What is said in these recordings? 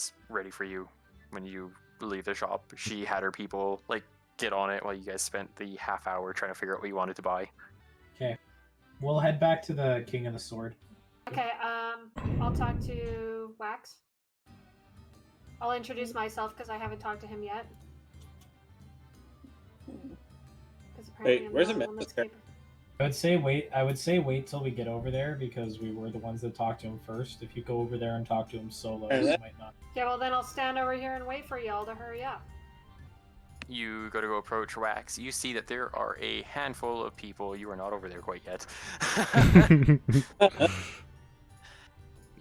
everyone's ready for you when you leave the shop. She had her people like get on it while you guys spent the half hour trying to figure out what you wanted to buy. Okay. We'll head back to the King of the Sword. Okay, I'll talk to Wax. I'll introduce myself because I haven't talked to him yet. Wait, where's the message? I would say wait till we get over there because we were the ones that talked to him first. If you go over there and talk to him solo, it might not. Yeah, well then I'll stand over here and wait for y'all to hurry up. You go to approach Wax. You see that there are a handful of people. You are not over there quite yet.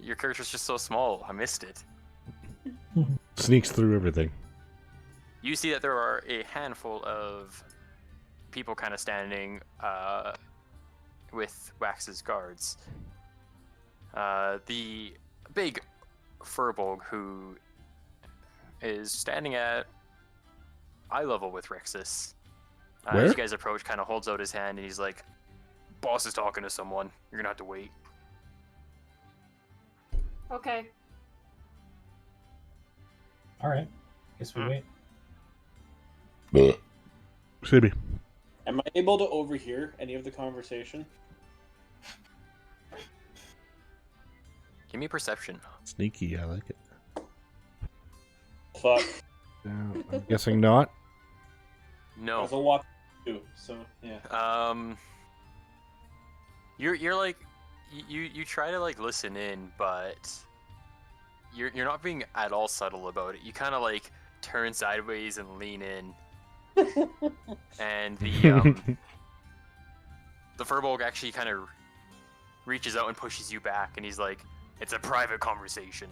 Your character's just so small. I missed it. Sneaks through everything. You see that there are a handful of people kind of standing with Wax's guards. The big Furbolg who is standing at eye level with Rexus. As you guys approach, kind of holds out his hand and he's like, "Boss is talking to someone. You're gonna have to wait." Okay. All right. Guess we wait. Maybe. Am I able to overhear any of the conversation? Give me perception. Sneaky, I like it. Fuck. I'm guessing not. No. As a walk too, so yeah. You're like you try to like listen in, but you're not being at all subtle about it. You kind of like turn sideways and lean in, and the Furbolg actually kind of reaches out and pushes you back, and he's like, "It's a private conversation."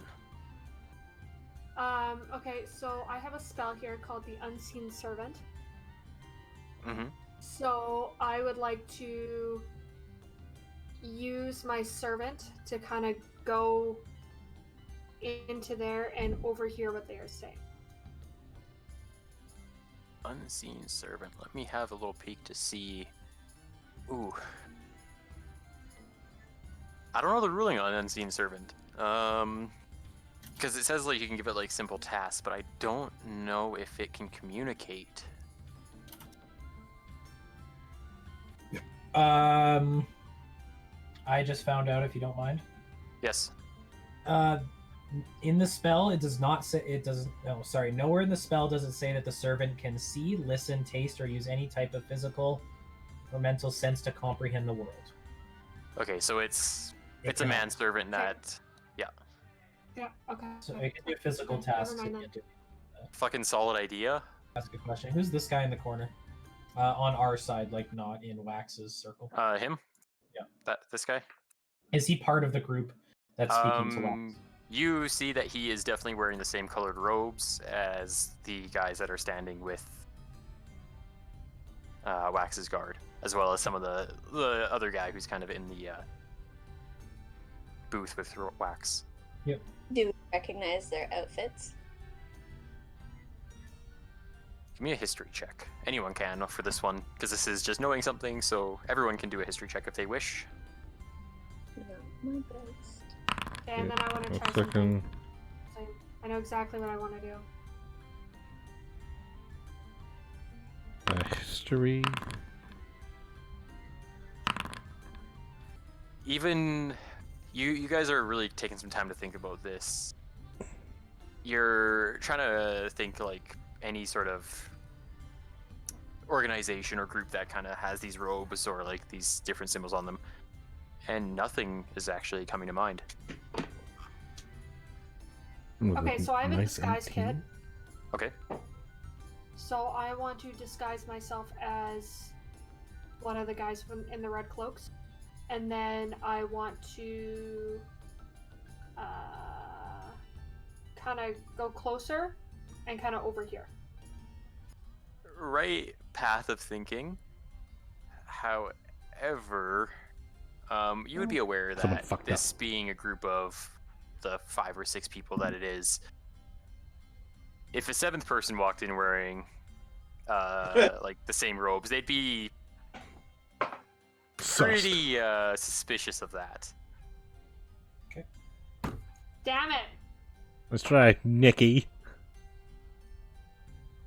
Okay, so I have a spell here called the Unseen Servant. Mm-hmm. So I would like to use my servant to kind of go into there and overhear what they are saying. Unseen servant. Let me have a little peek to see. Ooh. I don't know the ruling on unseen servant. Because it says like you can give it like simple tasks, but I don't know if it can communicate. I just found out, if you don't mind. Yes. In the spell, it does not say. It doesn't. No, sorry. Nowhere in the spell does it say that the servant can see, listen, taste, or use any type of physical or mental sense to comprehend the world. Okay, so it's a manservant that. Yeah, okay. So it can do physical tasks. Never mind then. Fucking solid idea. That's a good question. Who's this guy in the corner? On our side, like not in Wax's circle. Him? Yeah. This guy? Is he part of the group that's speaking to Wax? You see that he is definitely wearing the same colored robes as the guys that are standing with Wax's guard, as well as some of the other guy who's kind of in the booth with Wax. Yep. Do we recognize their outfits? Give me a history check. Anyone can for this one, because this is just knowing something, so everyone can do a history check if they wish. Not my best. Okay, and then I want to try something. I know exactly what I want to do. History. Even you guys are really taking some time to think about this. You're trying to think like any sort of organization or group that kind of has these robes or like these different symbols on them, and nothing is actually coming to mind. Okay, so I have a disguise kit. Okay. So I want to disguise myself as one of the guys in the red cloaks. And then I want to kind of go closer and kind of over here. Right path of thinking. However, you would be aware that this being a group of the 5 or 6 people that it is, if a 7th person walked in wearing like the same robes, they'd be pretty suspicious of that. Okay. Damn it! Let's try Nikki.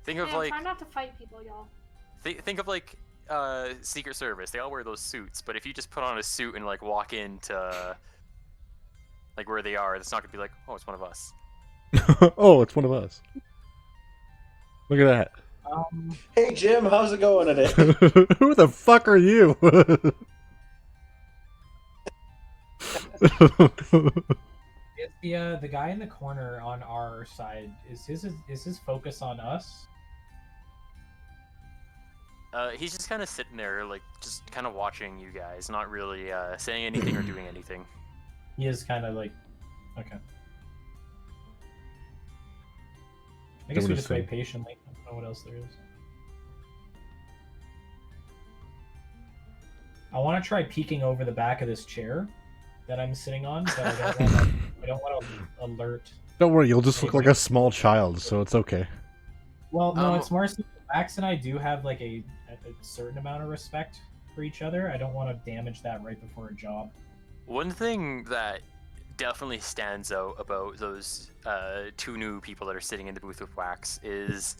Think of Man, like try not to fight people, y'all. think of like Secret Service. They all wear those suits, but if you just put on a suit and like walk into like where they are, it's not gonna be like, oh, it's one of us. Oh, it's one of us. Look at that. Hey Jim, how's it going today? Who the fuck are you? Is the guy in the corner on our side, is his focus on us? He's just kind of sitting there, like just kind of watching you guys, not really saying anything or doing anything. He is kind of like, okay. I guess we just wait patiently. I don't know what else there is. I want to try peeking over the back of this chair that I'm sitting on, but I don't want to alert. Don't worry, you'll just look like a small child, so it's okay. Well, no, it's more so Max and I do have like a certain amount of respect for each other. I don't want to damage that right before a job. One thing that definitely stands out about those two new people that are sitting in the booth with Wax is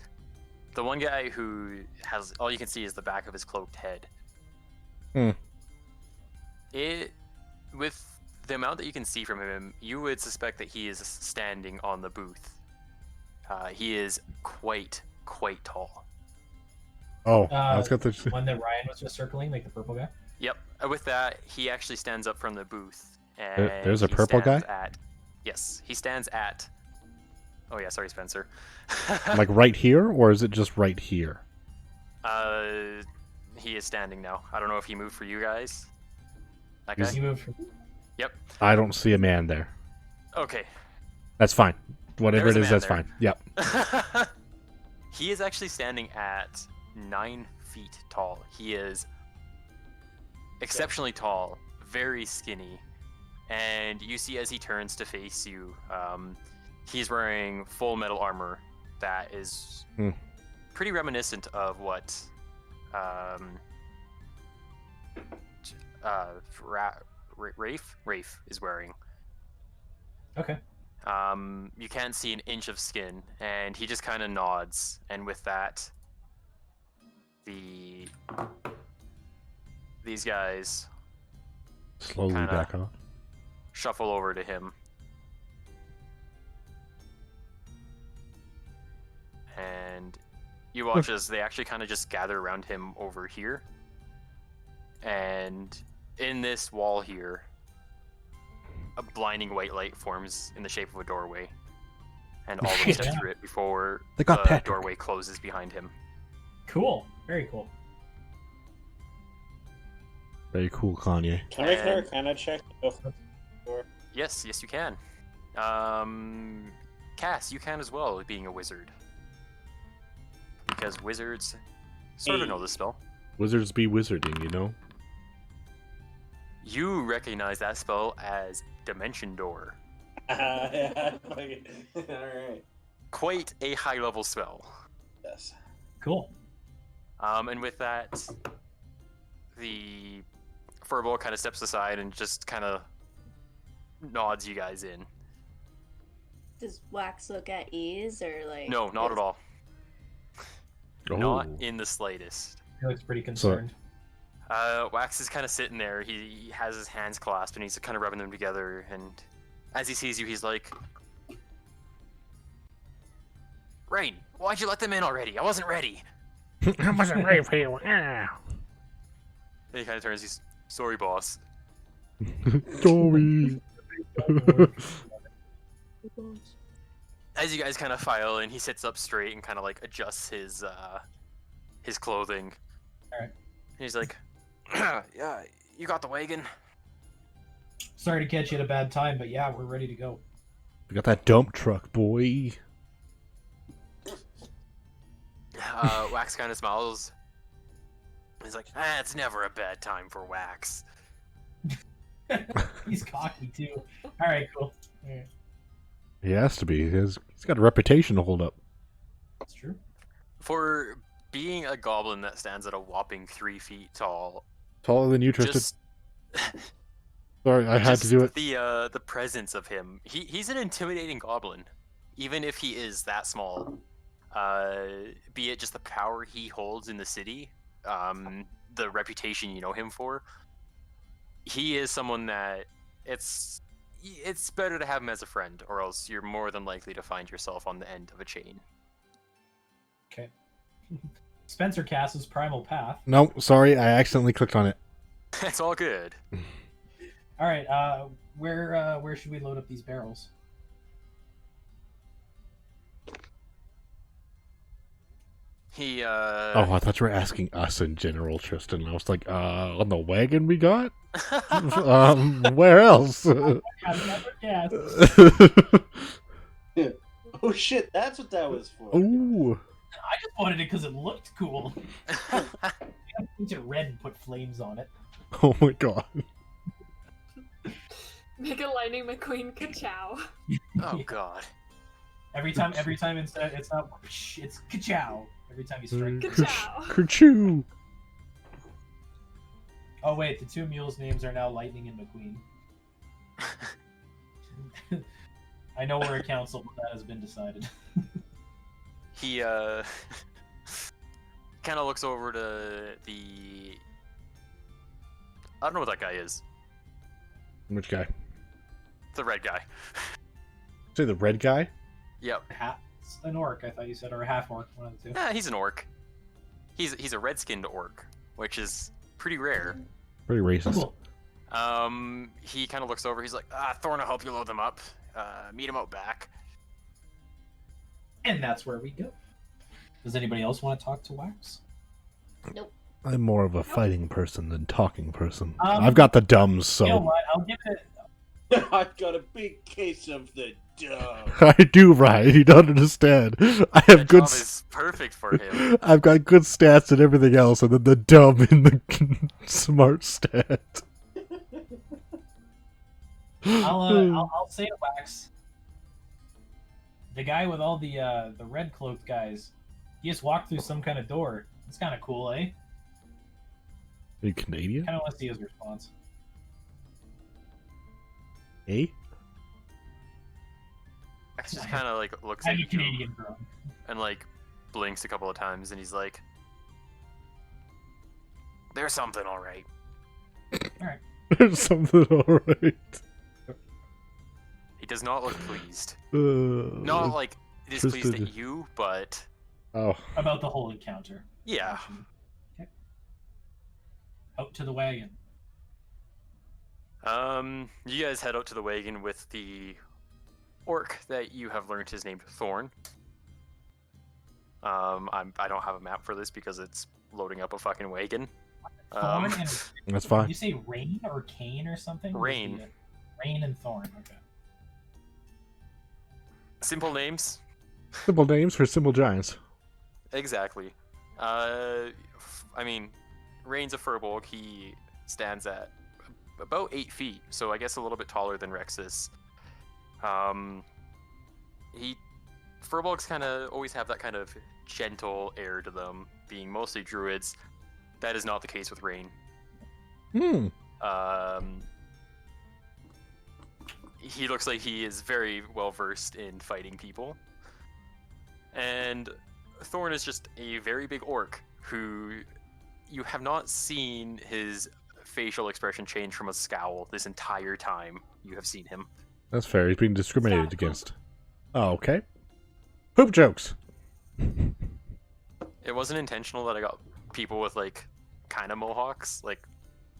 the one guy who has all you can see is the back of his cloaked head. With the amount that you can see from him, you would suspect that he is standing on the booth. He is quite tall. Oh, let's get the one that Ryan was just circling, like the purple guy. Yep. With that, he actually stands up from the booth. And there's a purple guy? Yes, he stands at... Oh yeah, sorry, Spencer. Like right here, or is it just right here? He is standing now. I don't know if he moved for you guys. That Does guy? he move for... Yep. I don't see a man there. Okay. That's fine. Whatever There's it a is, man that's there. fine. Yep. He is actually standing at 9 feet tall. He is exceptionally tall, very skinny, and you see as he turns to face you, he's wearing full metal armor that is pretty reminiscent of what Rafe is wearing. Okay. You can't see an inch of skin, and he just kind of nods, and with that, these guys Slowly back off. shuffle over to him. And you watch as they actually kind of just gather around him over here. And in this wall here, a blinding white light forms in the shape of a doorway. And all of them step through it before They got the Patrick. doorway closes behind him. Cool. Very cool. Very cool, Kanye. Can I make an Arcana check? Yes, you can. Cass, you can as well, being a wizard. Because wizards sort of know the spell. Wizards be wizarding, you know? You recognize that spell as Dimension Door. Yeah, alright. Quite a high level spell. Yes. Cool. And with that, the furball kind of steps aside and just kind of nods you guys in. Does Wax look at ease or like? No, not at all. Oh. Not in the slightest. He looks pretty concerned. Wax is kind of sitting there. He has his hands clasped and he's kind of rubbing them together. And as he sees you, he's like, "Rain, why'd you let them in already? I wasn't ready." I wasn't ready for you. Ah. And he kind of turns. He's, "Sorry, boss." Sorry. As you guys kind of file in, he sits up straight and kind of like adjusts his clothing. All right. He's like, "Yeah, you got the wagon." Sorry to catch you at a bad time, but yeah, we're ready to go. We got that dump truck, boy. Wax kind of smiles. He's like, "It's never a bad time for Wax." He's cocky too. All right, cool. All right. He has to be. He's got a reputation to hold up. That's true. For being a goblin that stands at a whopping 3 feet tall, Taller than you, Tristan. just Sorry, I had to do it. The presence of him. He's an intimidating goblin. even if he is that small, be it just the power he holds in the city, the reputation you know him for, he is someone that it's better to have him as a friend, or else you're more than likely to find yourself on the end of a chain. Okay. Spencer casts Primal Path. No, sorry, I accidentally clicked on it. It's all good. All right. Where should we load up these barrels? He Oh, I thought you were asking us in general, Tristan. I was like, on the wagon we got? Where else? Oh shit, that's what that was for. Ooh. I just wanted it because it looked cool. Paint it red and put flames on it. Oh my god. Make a Lightning McQueen ka-chow. Oh god. Every time instead it's not whoosh, it's ka-chow. Every time you strike. Ka-chow. Kerchoo. Oh wait, the two mules' names are now Lightning and McQueen. I know we're a council, but that has been decided. He kind of looks over to the. I don't know what that guy is. Which guy? The red guy. Say the red guy? Yep. It's an orc, I thought you said, or a half orc, one of the two. Yeah, he's an orc. He's a red-skinned orc, which is pretty rare. Pretty racist. Cool. He kind of looks over. He's like, Thorn will help you load them up. Meet him out back. And that's where we go. Does anybody else want to talk to Wax? Nope. I'm more of a fighting person than talking person. Um, I've got the dumbs, so You know what? I'll give it. I've got a big case of the dumb. I do, Ryan. You don't understand. I have That good. job is perfect for him. I've got good stats and everything else, and then the dumb in the smart stat. I'll say to Wax. The guy with all the red cloaked guys, he just walked through some kind of door. It's kind of cool, eh? Are you Canadian? Kind of want to see his response. Eh? Max just kind of like looks I'm at a you Canadian girl. and like blinks a couple of times, and he's like, "There's something, all right." There's something alright. He does not look pleased. Not Not like displeased Tristan. at you, but Oh. About the whole encounter. yeah. Okay. Out to the wagon. You guys head out to the wagon with the orc that you have learned is named Thorn. I don't have a map for this because it's loading up a fucking wagon. Thorn and That's did fine. you say Rain or Cane or something? Rain. Rain and Thorn. Okay. Simple names. Simple names for simple giants. Exactly. I mean, Rain's a furbolg. He stands at about 8 feet, so I guess a little bit taller than Rexus. Furbolgs kind of always have that kind of gentle air to them, being mostly druids. That is not the case with Rain. Hmm. He looks like he is very well versed in fighting people. And Thorn is just a very big orc who you have not seen his facial expression change from a scowl this entire time you have seen him. That's fair. He's being discriminated against. Oh, okay. Poop jokes. It wasn't intentional that I got people with like kind of mohawks. Like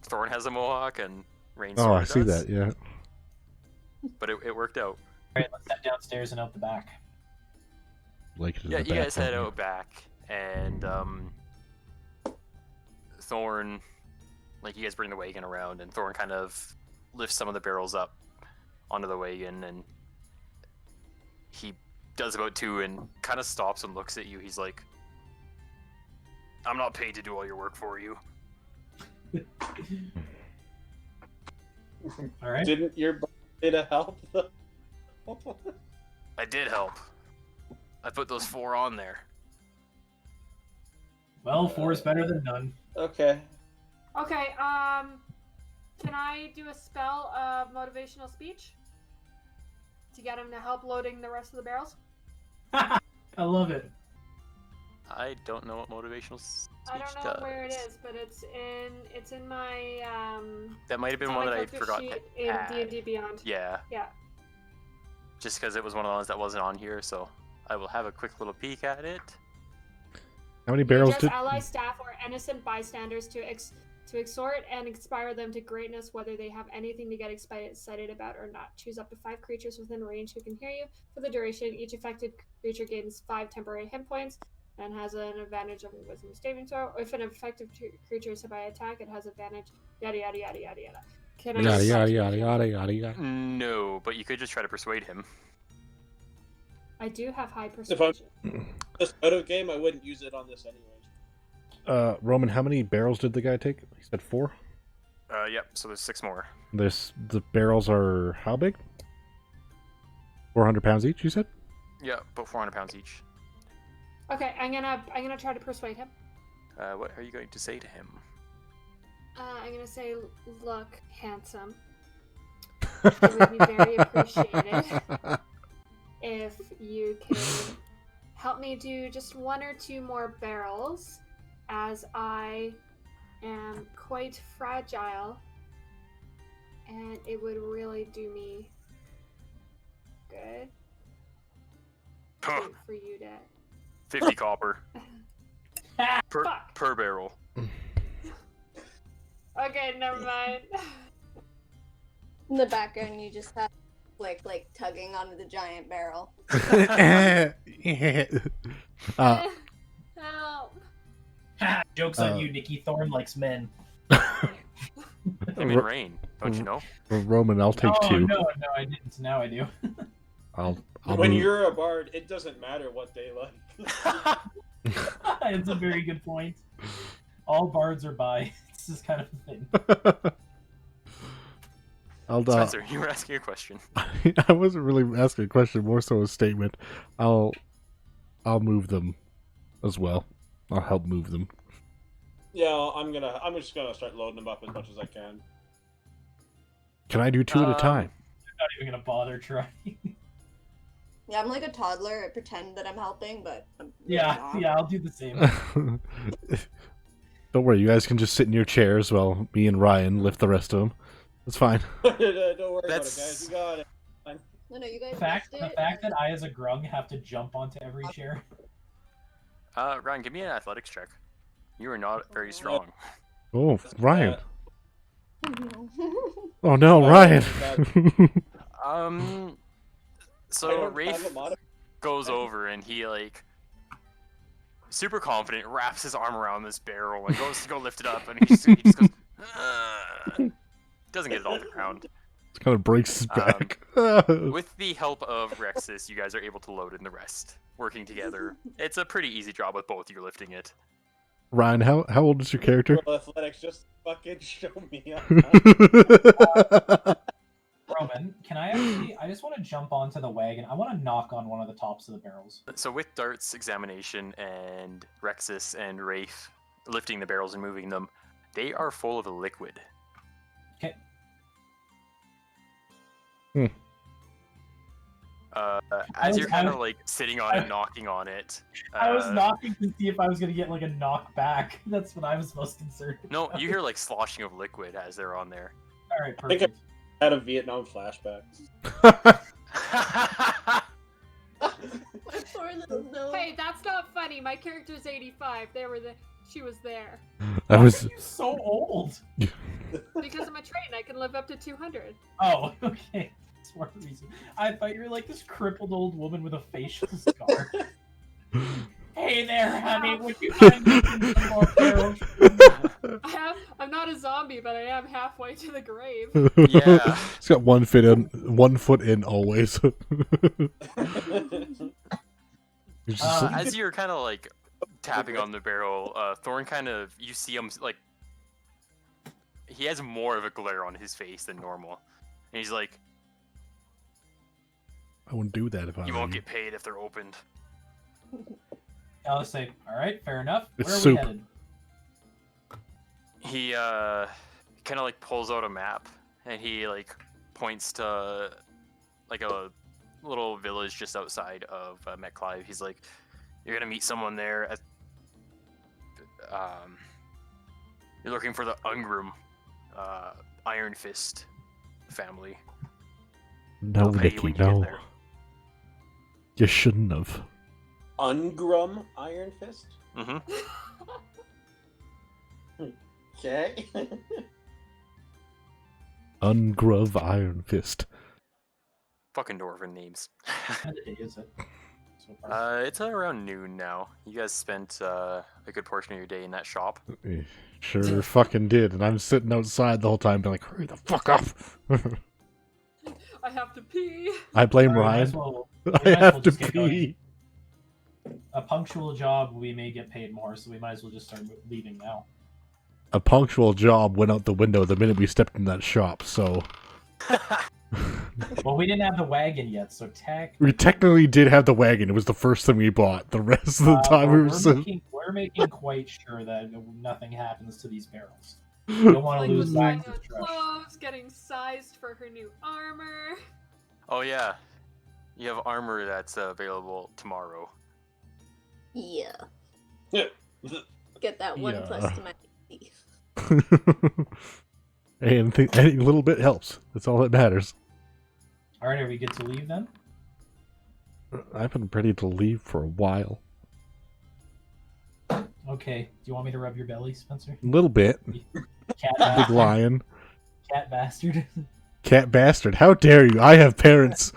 Thorn has a mohawk and Rain Oh, sorta I see does, that. Yeah. but it worked out. Alright, let's head downstairs and out the back. Like Yeah, you guys head out back, and Thorn, like you guys bring the wagon around, and Thorn kind of lifts some of the barrels up onto the wagon, and he does about 2 and kind of stops and looks at you. He's like, "I'm not paid to do all your work for you." Alright. Didn't your body to help? I did help. I put those 4 on there. Well, 4 is better than none. Okay. Okay, can I do a spell of motivational speech? To get him to help loading the rest of the barrels? I love it. I don't know what motivational speech I don't know does. where it is, but it's in my That might have been one that I forgot to in add. D&D Beyond. Yeah. Yeah. Just because it was one of the ones that wasn't on here, so I will have a quick little peek at it. How many barrels Just did? ally staff or innocent bystanders to exhort and inspire them to greatness, whether they have anything to get excited about or not. Choose up to 5 creatures within range who can hear you. For the duration, each affected creature gains 5 temporary hit points and has an advantage of a wisdom saving throw. If an effective creature is hit by attack, it has advantage. Yada yada yada yada yada. Can I Yada use yada that yada to yada yada yada. No, but you could just try to persuade him. I do have high If persuasion. I'm just out of game, I wouldn't use it on this anyways. Roman, how many barrels did the guy take? He said 4. Yep. So there's 6 more. The barrels are how big? 400 pounds each. You said. Yeah, about 400 pounds each. Okay, I'm gonna try to persuade him. What are you going to say to him? I'm gonna say, look, handsome. It would be very appreciated if you could help me do just 1 or 2 more barrels, as I am quite fragile, and it would really do me good for you to. 50 copper Fuck. per barrel. Okay, never mind. In the background, you just have like tugging onto the giant barrel. Help. Joke's on you, Nikki. Thorn likes men. I'm in rain, don't you know? Roman, I'll take Oh, 2. no, I didn't. Now I do. I'll When move. you're a bard, it doesn't matter what they like. It's a very good point. All bards are bi. This is kind of a thing. Spencer, you were asking a question. I wasn't really asking a question, more so a statement. I'll move them as well. I'll help move them. Yeah, I'm just gonna start loading them up as much as I can. Can I do 2 at a time? I'm not even gonna bother trying. Yeah, I'm like a toddler. I pretend that I'm helping, but I'm really Yeah, not. yeah, I'll do the same. Don't worry, you guys can just sit in your chairs while me and Ryan lift the rest of them. That's fine. Don't worry about it, guys. You got it. No, you guys The fact missed it. that I, as a grung, have to jump onto every chair. Ryan, give me an athletics check. You are not very strong. Oh, Ryan. No. Oh no, Ryan. So Rafe goes over and he super confident wraps his arm around this barrel and goes to go lift it up and he just goes doesn't get it off the ground. It kind of breaks his back. With the help of Rexus, you guys are able to load in the rest, working together. It's a pretty easy job with both of you lifting it. Ryan, how old is your character? Athletics, just fucking show me. Roman, can I actually? I just want to jump onto the wagon. I want to knock on one of the tops of the barrels. So with Dart's examination and Rexus and Rafe lifting the barrels and moving them, they are full of a liquid. Okay. As you're kind of sitting on it, knocking on it. I was knocking to see if I was gonna get a knock back. That's what I was most concerned No, about. you hear sloshing of liquid as they're on there. All right, I think perfect. I had a Vietnam flashback. My poor little nose. Hey, that's not funny. My character's 85. She was there. I was. Why are you so old? Because I'm a train, I can live up to 200. Oh, okay. That's one reason. I thought you were like this crippled old woman with a facial scar. Hey there, honey. Would you mind making some more barrels? I'm not a zombie, but I am halfway to the grave. Yeah. He's got 1 foot in always. He's just- As you're kind of tapping on the barrel, Thorn you see him he has more of a glare on his face than normal. And he's like, I wouldn't do that if I. you won't get paid if they're opened. I'll just say, all right, fair enough. It's Where are soup. we headed? He kind of pulls out a map and he points to a little village just outside of Metclive. He's like, you're gonna meet someone there. You're looking for the Ungrim, Iron Fist family. No, They'll pay you Nicky, when you get no. there. You shouldn't have. Ungrum Iron Fist? Mm-hmm. Okay. Ungrove Iron Fist. Fucking dwarven names. What day is it? So far? It's around noon now. You guys spent a good portion of your day in that shop. Sure fucking did, and I'm sitting outside the whole time being like, hurry the fuck up! I have to pee. I blame Alright, Ryan. might as well- we I might as have well to just get going. pee. A punctual job, we may get paid more, so we might as well just start leaving now. A punctual job went out the window the minute we stepped in that shop, so... Well, we didn't have the wagon yet, so We technically did have the wagon. It was the first thing we bought. The rest of the time we were sitting... we're making quite sure that nothing happens to these barrels. We don't want to lose buying bags of trash. clothes, getting sized for her new armor. Oh yeah, you have armor that's available tomorrow. Yeah. Yeah. Get that 1 Yeah. plus to my AC. And any little bit helps. That's all that matters. Alright, are we good to leave then? I've been ready to leave for a while. Okay. Do you want me to rub your belly, Spencer? A little bit. Cat Big bastard. lion. Cat bastard. Cat bastard. How dare you? I have parents.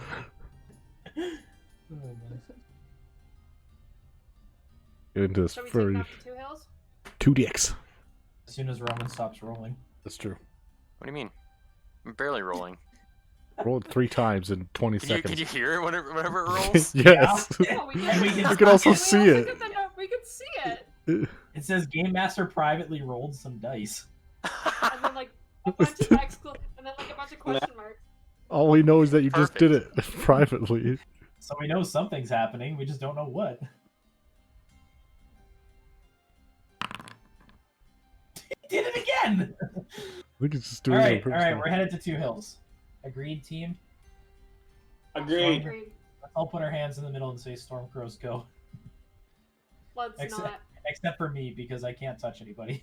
Get into this Shall we take furry... off to Two Hills? 2 dicks. As soon as Roman stops rolling. That's true. What do you mean? I'm barely rolling. Rolled 3 times in 20 Can seconds. you hear it whenever it rolls? Yes. Yeah, we And we can, can- You can also we see also it. get the note- we can see it. It says Game Master privately rolled some dice. And then like a bunch of and then like a bunch of question marks. All we know is that you just did it Perfect. privately. So we know something's happening, we just don't know what. Did it again! We could just do it. Alright, we're headed to Two Hills. Agreed, team? Agreed. Agreed. Let's all put our hands in the middle and say Stormcrows go. Let's Except- not. Except for me, because I can't touch anybody.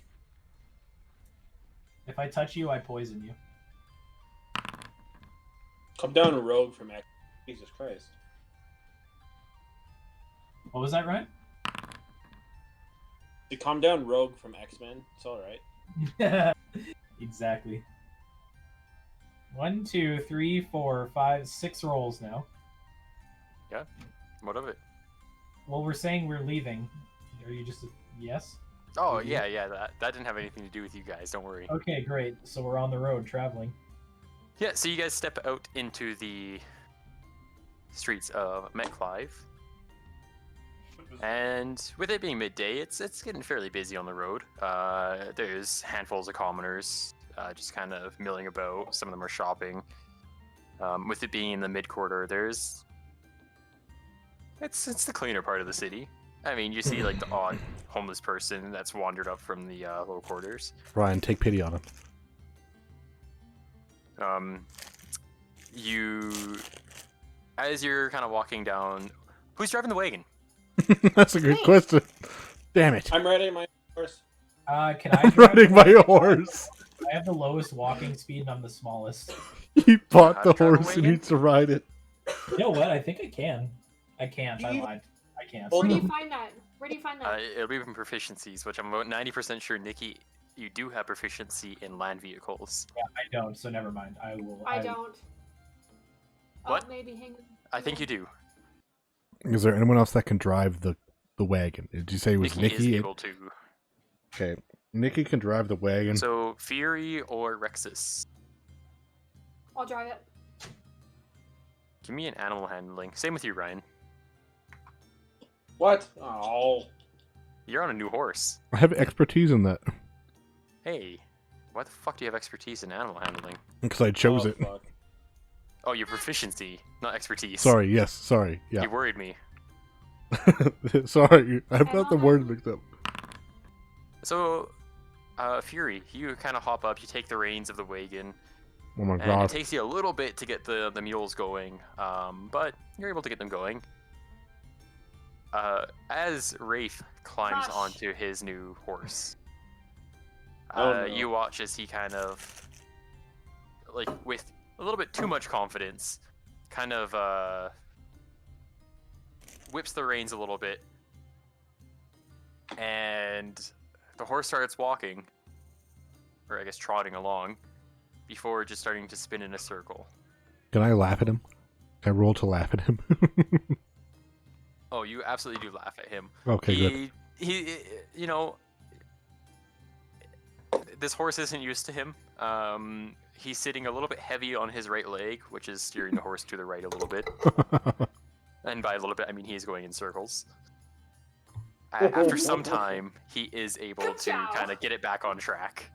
If I touch you, I poison you. Come down a rogue from X. Jesus Christ. What was that, Ryan? You calm down rogue from X-Men. It's alright. Exactly. 1, 2, 3, 4, 5, 6 rolls now. What of it? Well, we're saying we're leaving. Are you just yes? Oh Mhm. yeah, that didn't have anything to do with you guys. Don't worry. Okay, great. So we're on the road traveling. Yeah, so you guys step out into the streets of Metclive, and with it being midday, it's getting fairly busy on the road. There's handfuls of commoners, just kind of milling about. Some of them are shopping. With it being in the mid-quarter, it's the cleaner part of the city. I mean, you see like the odd homeless person that's wandered up from the low quarters. Ryan, take pity on him. As you're kind of walking down, who's driving the wagon? That's a good question. Damn it. I'm riding my horse. Can I? I'm riding my horse. I have the lowest walking speed and I'm the smallest. He bought How the to drive a horse and wagon? needs to ride it. You know what? I think I can. I can't. I You- lied. I can't. Where do you find that? Where do you find that? It'll be from proficiencies, which I'm about 90% sure, Nikki, you do have proficiency in land vehicles. I don't. So never mind. I will. I don't. What? Oh, maybe hang on. I think you do. Is there anyone else that can drive the wagon? Did you say it was Nikki is Nikki? able to. Okay. Nikki can drive the wagon. So, Fury or Rexus? I'll drive it. Give me an animal handling. Same with you, Ryan. What? Oh. You're on a new horse. I have expertise in that Hey, why the fuck do you have expertise in animal handling? because I chose it. Fuck. Oh, your proficiency, not expertise. Sorry, yes, sorry. Yeah. You worried me. Sorry, I've got the word mixed up. So, Fury, you kind of hop up, you take the reins of the wagon, Oh my And god. it takes you a little bit to get the mules going, but you're able to get them going. As Rafe climbs Gosh. onto his new horse, Oh, no. you watch as he kind of, like, with a little bit too much confidence, kind of whips the reins a little bit, and the horse starts walking, or I guess trotting along, before just starting to spin in a circle. Can I laugh at him? Can I roll to laugh at him? Oh, you absolutely do laugh at him. Okay, good. He, you know, this horse isn't used to him. He's sitting a little bit heavy on his right leg, which is steering the horse to the right a little bit. And by a little bit, I mean he's going in circles. After some time, he is able to kind of get it back on track.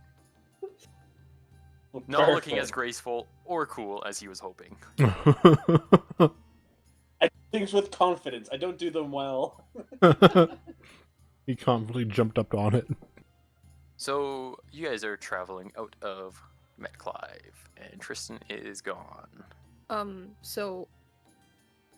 Not looking as graceful or cool as he was hoping. I do things with confidence. I don't do them well. He confidently jumped up on it. So you guys are traveling out of Metclive, and Tristan is gone. So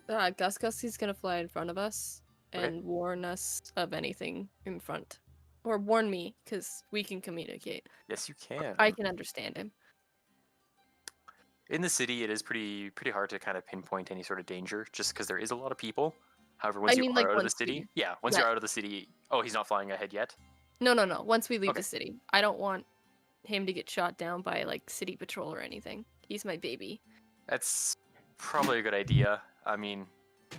Gus is gonna fly in front of us and warn us of anything in front. Or warn me, because we can communicate. Yes, you can. I can understand him. In the city, it is pretty hard to kind of pinpoint any sort of danger, just because there is a lot of people. However, once you are out of the city, once you're out of the city, oh, he's not flying ahead yet? No. Once we leave the city. I don't want him to get shot down by, like, city patrol or anything. He's my baby. That's probably a good idea. I mean,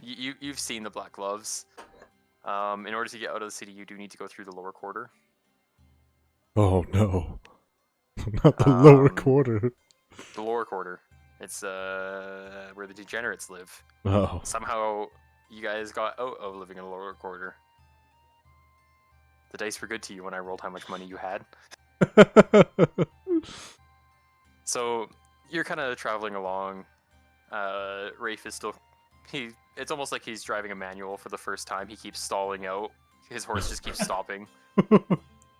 you've seen the Black Gloves. In order to get out of the city, you do need to go through the lower quarter. Oh no. Not the lower quarter. The lower quarter. It's where the degenerates live. Oh. Somehow you guys got out of living in the lower quarter. The dice were good to you when I rolled how much money you had. So you're kind of traveling along. Rafe is still... It's almost like he's driving a manual for the first time. He keeps stalling out. His horse just keeps stopping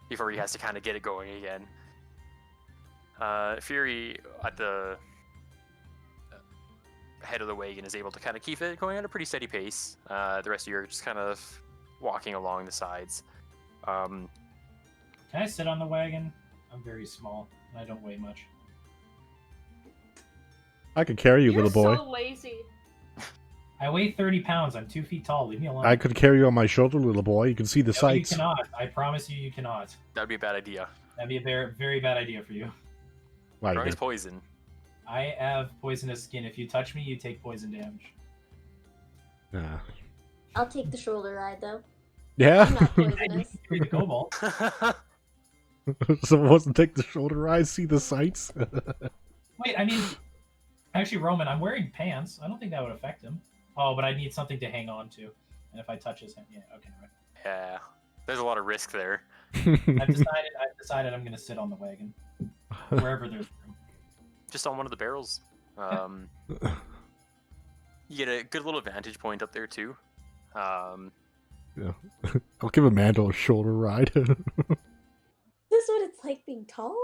before he has to kind of get it going again. Fury at the head of the wagon is able to kind of keep it going at a pretty steady pace. The rest of you are just kind of walking along the sides. Can I sit on the wagon? I'm very small, and I don't weigh much. I could carry you, You're little boy. so lazy. I weigh 30 pounds. I'm 2 feet tall. Leave me alone. I could carry you on my shoulder, little boy. You can see the No, sights. you cannot. I promise you, you cannot. That'd be a bad idea. That'd be a very, very bad idea for you. Right, Throwing good. poison. I have poisonous skin. If you touch me, you take poison damage. Yeah. I'll take the shoulder ride though. Yeah? I'm not poisonous. You're the cobalt. Someone wants to take the shoulder ride, see the sights? Wait, I mean, actually, Roman, I'm wearing pants. I don't think that would affect him. Oh, but I need something to hang on to. And if I touch his hand, yeah, okay, right. Yeah, there's a lot of risk there. I've decided I'm gonna sit on the wagon wherever there's room. Just on one of the barrels. You get a good little vantage point up there too. Yeah. I'll give Amanda a shoulder ride. Is this what it's like being tall?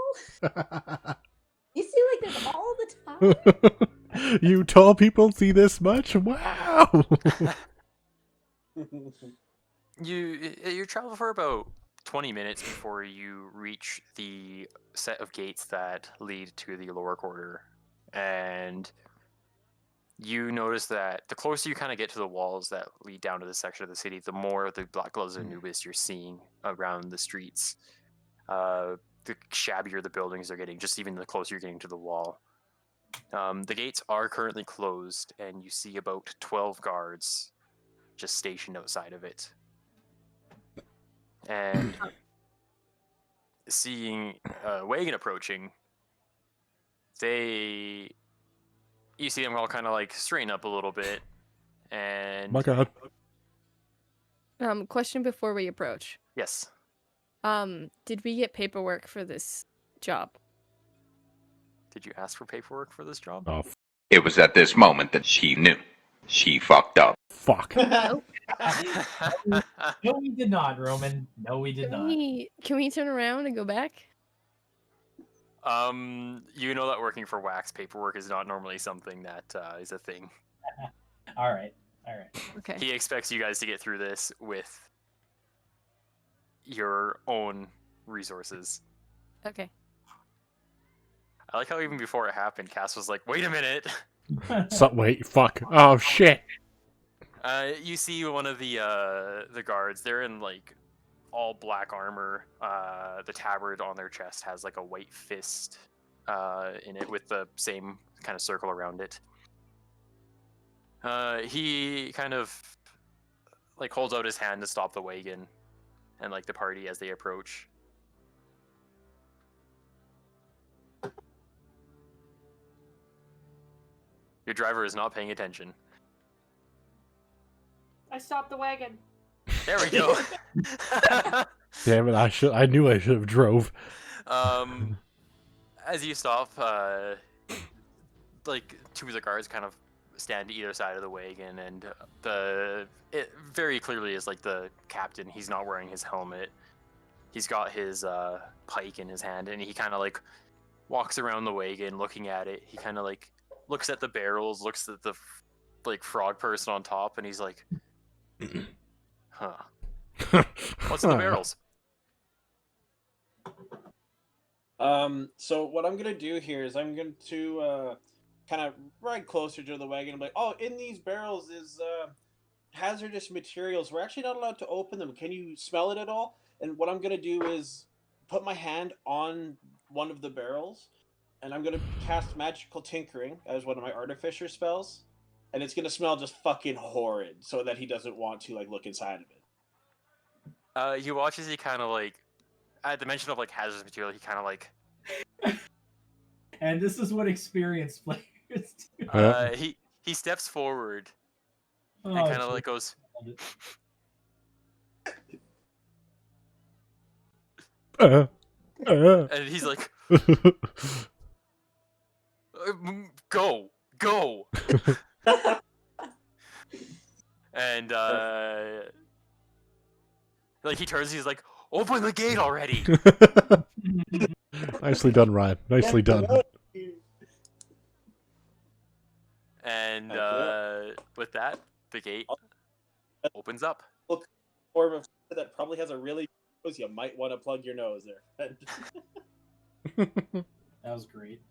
You see like this all the time? You tall people see this much? Wow! You travel for about 20 minutes before you reach the set of gates that lead to the lower quarter, and you notice that the closer you kind of get to the walls that lead down to this section of the city, the more of the Black Gloves of Anubis you're seeing around the streets. The shabbier the buildings are getting, just even the closer you're getting to the wall. The gates are currently closed, and you see about 12 guards just stationed outside of it. And seeing a wagon approaching, you see them all kind of like straighten up a little bit. And My God. Question before we approach. yes, Did we get paperwork for this job? did you ask for paperwork for this job? Oh, It was at this moment that she knew. She fucked up. fuck. No, we did not, Roman. No, we did not. Can we turn around and go back? You know that working for wax paperwork is not normally something that is a thing. All right. Okay. He expects you guys to get through this with your own resources. Okay. I like how even before it happened, Cass was like, "Wait a minute." Wait, fuck. Oh shit. You see one of the guards. They're in like all black armor. The tabard on their chest has like a white fist in it with the same kind of circle around it. He kind of like holds out his hand to stop the wagon and like the party as they approach. Your driver is not paying attention. I stopped the wagon. There we go. Damn it! I knew I should have drove. As you stop, like two of the guards kind of stand to either side of the wagon, and it very clearly is like the captain. He's not wearing his helmet. He's got his pike in his hand, and he kind of like walks around the wagon, looking at it. He kind of like looks at the barrels, looks at the like frog person on top, and he's like, "Huh, what's in the barrels?" So what I'm gonna do here is I'm going to kind of ride closer to the wagon and be like, oh, in these barrels is hazardous materials. We're actually not allowed to open them. Can you smell it at all? And what I'm gonna do is put my hand on one of the barrels, and I'm gonna cast magical tinkering as one of my artificer spells, and it's gonna smell just fucking horrid, so that he doesn't want to like look inside of it. You watch as he kind of like, at the mention of like hazardous material, he kind of like, And this is what experienced players do. he steps forward Oh, and kind of like goes, and he's like, go. And like he turns, he's like, open the gate already. Nicely done, Ryan. Nicely done. And with that, the gate opens up. Look, form of that probably has a really nose. You might want to plug your nose there. That was great.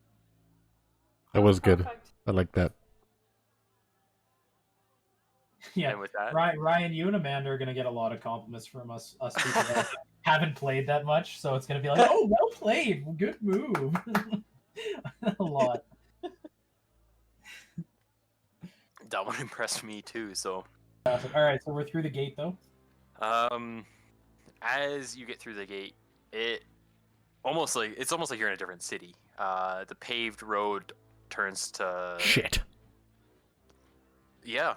That was good. Perfect. I like that. Yeah, And with that, Ryan, you and Amanda are gonna get a lot of compliments from us people that haven't played that much. So it's gonna be like, oh, well played, good move. A lot. that one impressed me too. So, All right, so we're through the gate though. as you get through the gate, it's almost like you're in a different city. The paved road turns to Shit. Yeah,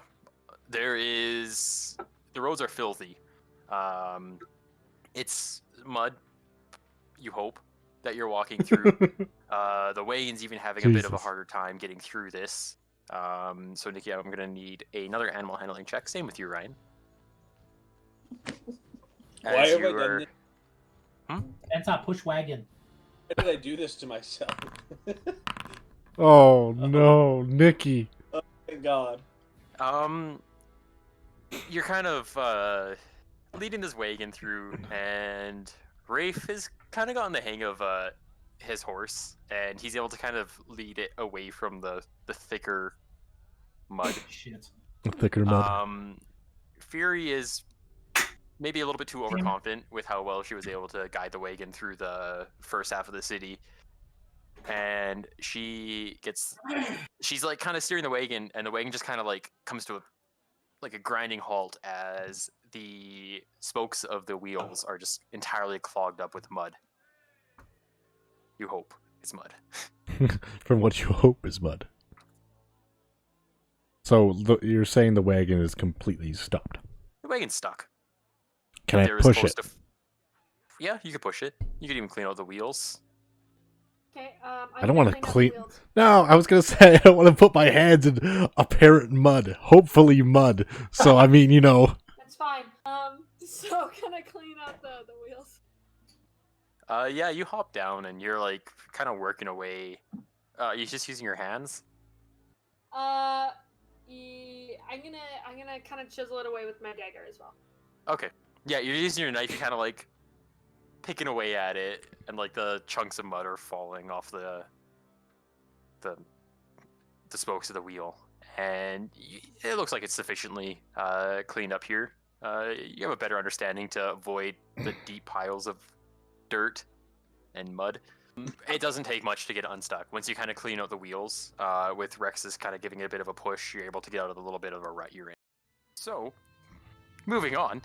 the roads are filthy. It's mud. You hope that you're walking through. The wagon's even having a bit of a Jesus. harder time getting through this. So Nikki, I'm gonna need another animal handling check. Same with you, Ryan. Why As have you I done are- this? That's not push wagon. Why did I do this to myself? Oh no, Nikki. Thank God. You're kind of leading this wagon through, and Rafe has kind of gotten the hang of his horse, and he's able to kind of lead it away from the thicker mud. Shit. Thicker mud. Fury is maybe a little bit too overconfident with how well she was able to guide the wagon through the first half of the city. And she's like kind of steering the wagon, and the wagon just kind of like comes to a grinding halt as the spokes of the wheels are just entirely clogged up with mud. You hope it's mud. From what you hope is mud. So you're saying the wagon is completely stopped. The wagon's stuck. Can I They were push it? supposed to yeah, you could push it. You could even clean out the wheels. Okay, I don't want to up the clean. wheels. No, I was gonna say I don't want to put my hands in apparent mud. Hopefully mud. So I mean, That's fine. So can I clean out the wheels? Yeah, you hop down and you're like kind of working away. You're just using your hands. I'm gonna kind of chisel it away with my dagger as well. Okay. Yeah, you're using your knife. You're kind of like picking away at it, and like the chunks of mud are falling off the spokes of the wheel, and it looks like it's sufficiently cleaned up here. You have a better understanding to avoid the deep piles of dirt and mud. It doesn't take much to get unstuck. Once you kind of clean out the wheels, with Rex's kind of giving it a bit of a push, you're able to get out of the little bit of a rut you're in. So, moving on.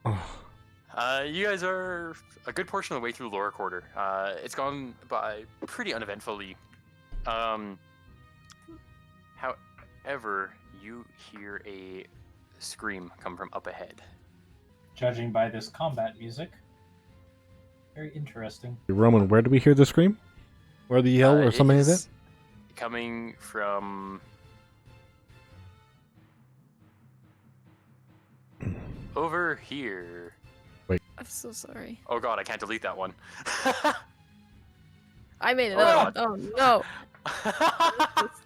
You guys are a good portion of the way through Lower Quarter. It's gone by pretty uneventfully. However, you hear a scream come from up ahead. Judging by this combat music, very interesting. Roman, where do we hear the scream? Or the yell or something like that? Coming from over here. Wait. I'm so sorry. Oh god, I can't delete that one. I made it up. Oh no.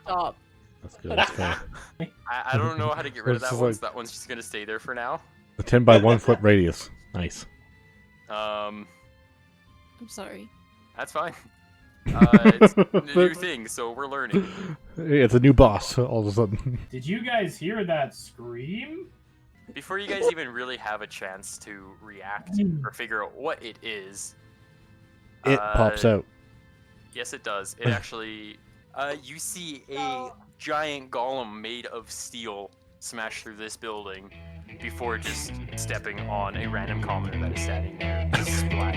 Stop. That's good. That's fair. I don't know how to get rid of It's that just one, like- so that one's just gonna stay there for now. The 10 by 1 foot radius. Nice. I'm sorry. That's fine. It's a new thing, so we're learning. It's a new boss all of a sudden. Did you guys hear that scream? Before you guys even really have a chance to react or figure out what it is, It pops out. Yes, it does. It actually, you see a giant golem made of steel smash through this building before just stepping on a random commoner that is standing there. Splat.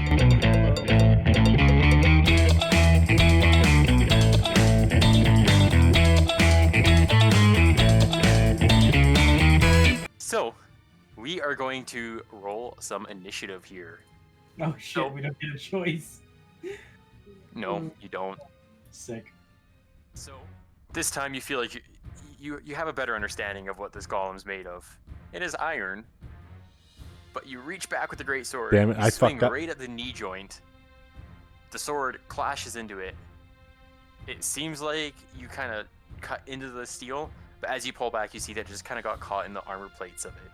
So, we are going to roll some initiative here. Oh shit, Nope. we don't get a choice. No, you don't. Sick. So, this time you feel like you have a better understanding of what this golem's made of. It is iron, but you reach back with the great sword. Damn it, you I swing fucked up. right at the knee joint. The sword clashes into it. It seems like you kind of cut into the steel, but as you pull back, you see that it just kind of got caught in the armor plates of it.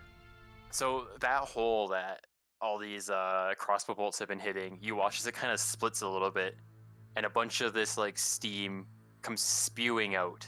So that hole that all these crossbow bolts have been hitting, you watch as it kind of splits a little bit, and a bunch of this like steam comes spewing out